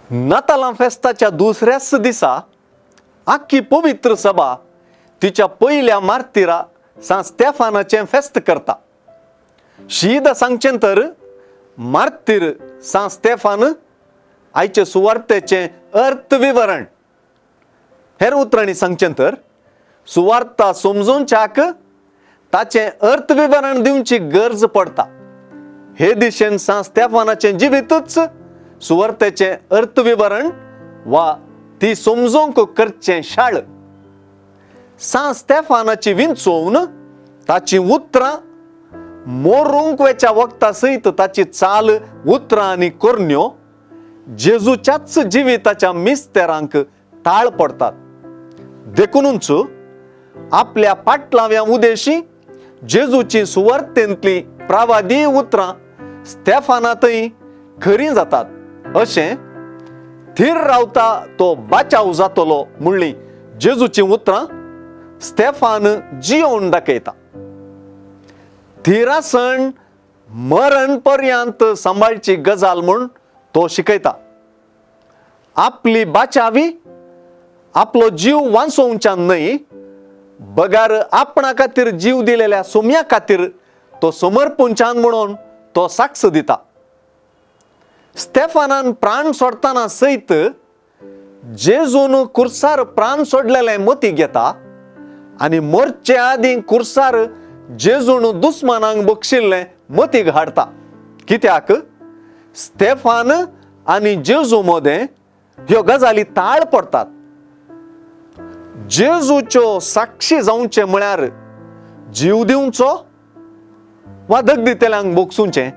नातालां फेस्ताच्या दुसऱ्याच दिसा आख्खी पवित्र सभा तिच्या पयल्या मार्तिरा सान स्तेफानाचें फेस्त करता. शीद सांगचें तर मार्तीर सान स्तेफान आयचे सुवार्तेचें अर्थविवरण. हेर उतरांनी सांगचें तर सुवार्ता समजूनच्याक ताचें अर्थविवरण दिवची गरज पडटा. हे दिशेन सान स्तेफानाचें जिवीतच सुवार्तेचें अर्थविवरण वा ती समजूंक करचें शाळ. सान स्तेफानाची विंचोवन ताची उतरां मोरूंक वेच्या वक्ता सयत ताची चाल उतरां आनी कोरण्यो जेजूच्याच जिविताच्या मिस्तेरांक ताळ पडटात. देखूनच आपल्या पाटलाव्या उदेशी जेजूची सुवार्तेंतली प्रवादी उतरां स्तेफानांतय खरीं जातात. अशें थीर रावता तो बाचाव जातलो म्हणली जेजूची उतरां स्तेफान जियोवन दाखयता. थिरासण मरण पर्यंत सांबाळची गजाल म्हूण तो शिकयता. आपली बाचावी आपलो जीव वांचोवच्यान न्हय, बगार आपणा खातीर जीव दिलेल्या सोम्या खातीर तो समर्पूंच्यान म्हणून तो साक्ष दिता. स्तेफानान प्राण सोडताना सयत जेजून कुर्सार प्राण सोडलेले मती घेता आनी मरचे आदीं कुर्सार जेजून दुस्मानांक बक्षिल्लें मतीक हाडटा. कित्याक स्तेफान आनी जेजू मदें ह्यो गजाली ताळ पडटात. जेजूच्यो साक्षी जावचें म्हळ्यार जीव दिवचो वा दगदितेल्यांक बोगसूचें.